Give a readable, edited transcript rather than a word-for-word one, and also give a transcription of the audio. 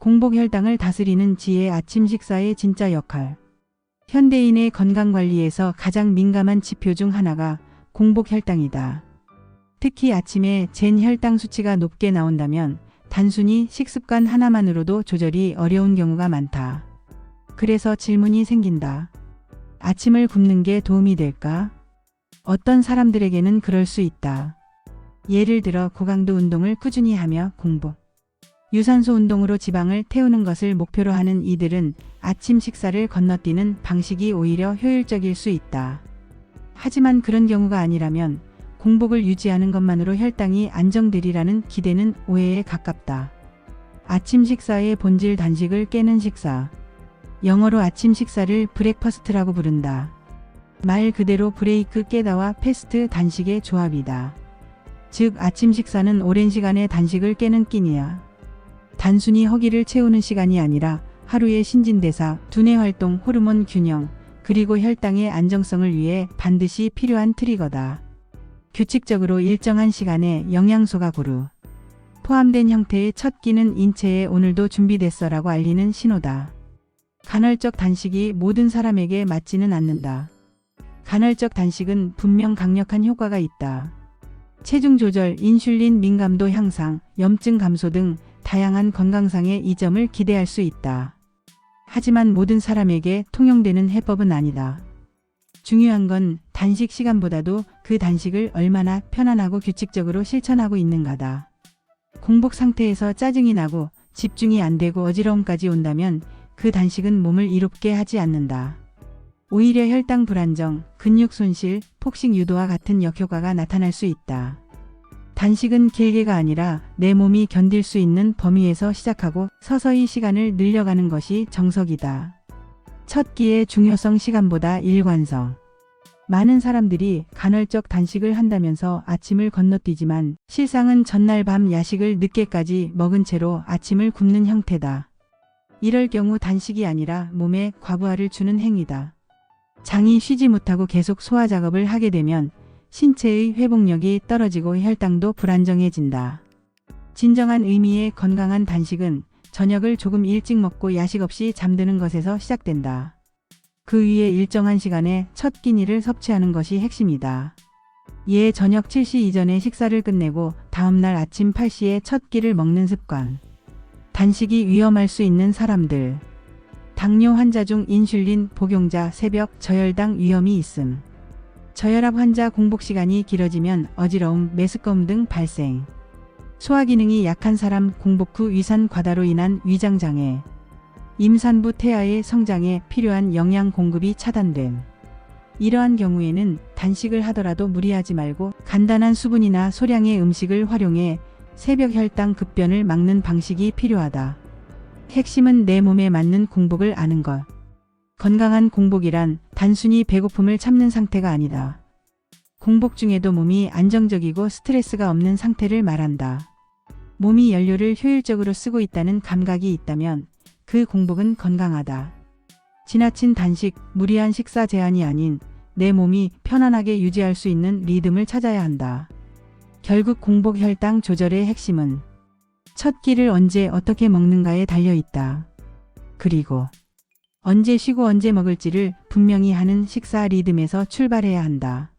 공복 혈당을 다스리는 지혜. 아침 식사의 진짜 역할. 현대인의 건강관리에서 가장 민감한 지표 중 하나가 공복 혈당이다. 특히 아침에 잰 혈당 수치가 높게 나온다면 단순히 식습관 하나만으로도 조절이 어려운 경우가 많다. 그래서 질문이 생긴다. 아침을 굶는 게 도움이 될까? 어떤 사람들에게는 그럴 수 있다. 예를 들어 고강도 운동을 꾸준히 하며 공복, 유산소 운동으로 지방을 태우는 것을 목표로 하는 이들은 아침 식사를 건너뛰는 방식이 오히려 효율적일 수 있다. 하지만 그런 경우가 아니라면 공복을 유지하는 것만으로 혈당이 안정되리라는 기대는 오해에 가깝다. 아침 식사의 본질. 단식을 깨는 식사. 영어로 아침 식사를 브렉퍼스트라고 부른다. 말 그대로 브레이크 깨다와 패스트 단식의 조합이다. 즉 아침 식사는 오랜 시간의 단식을 깨는 끼니야. 단순히 허기를 채우는 시간이 아니라 하루의 신진대사, 두뇌 활동, 호르몬 균형, 그리고 혈당의 안정성을 위해 반드시 필요한 트리거다. 규칙적으로 일정한 시간에 영양소가 고루 포함된 형태의 첫 끼는 인체에 오늘도 준비됐어 라고 알리는 신호다. 간헐적 단식이 모든 사람에게 맞지는 않는다. 간헐적 단식은 분명 강력한 효과가 있다. 체중 조절, 인슐린 민감도 향상, 염증 감소 등 다양한 건강상의 이점을 기대할 수 있다. 하지만 모든 사람에게 통용되는 해법은 아니다. 중요한 건 단식 시간보다도 그 단식을 얼마나 편안하고 규칙적으로 실천하고 있는가다. 공복 상태에서 짜증이 나고 집중이 안 되고 어지러움까지 온다면 그 단식은 몸을 이롭게 하지 않는다. 오히려 혈당 불안정, 근육 손실, 폭식 유도와 같은 역효과가 나타날 수 있다. 단식은 길게가 아니라 내 몸이 견딜 수 있는 범위에서 시작하고 서서히 시간을 늘려가는 것이 정석이다. 첫 끼의 중요성. 시간보다 일관성. 많은 사람들이 간헐적 단식을 한다면서 아침을 건너뛰지만 실상은 전날 밤 야식을 늦게까지 먹은 채로 아침을 굶는 형태다. 이럴 경우 단식이 아니라 몸에 과부하를 주는 행위다. 장이 쉬지 못하고 계속 소화 작업을 하게 되면 신체의 회복력이 떨어지고 혈당도 불안정해진다. 진정한 의미의 건강한 단식은 저녁을 조금 일찍 먹고 야식 없이 잠드는 것에서 시작된다. 그 위에 일정한 시간에 첫 끼니를 섭취하는 것이 핵심이다. 이에 저녁 7시 이전에 식사를 끝내고 다음날 아침 8시에 첫 끼를 먹는 습관. 단식이 위험할 수 있는 사람들. 당뇨 환자 중 인슐린 복용자, 새벽 저혈당 위험이 있음. 저혈압 환자 공복 시간이 길어지면 어지러움, 메스꺼움 등 발생. 소화 기능이 약한 사람 공복 후 위산 과다로 인한 위장 장애. 임산부 태아의 성장에 필요한 영양 공급이 차단됨. 이러한 경우에는 단식을 하더라도 무리하지 말고 간단한 수분이나 소량의 음식을 활용해 새벽 혈당 급변을 막는 방식이 필요하다. 핵심은 내 몸에 맞는 공복을 아는 것. 건강한 공복이란 단순히 배고픔을 참는 상태가 아니다. 공복 중에도 몸이 안정적이고 스트레스가 없는 상태를 말한다. 몸이 연료를 효율적으로 쓰고 있다는 감각이 있다면 그 공복은 건강하다. 지나친 단식, 무리한 식사 제한이 아닌 내 몸이 편안하게 유지할 수 있는 리듬을 찾아야 한다. 결국 공복 혈당 조절의 핵심은 첫 끼를 언제 어떻게 먹는가에 달려 있다. 그리고 언제 쉬고 언제 먹을지를 분명히 하는 식사 리듬에서 출발해야 한다.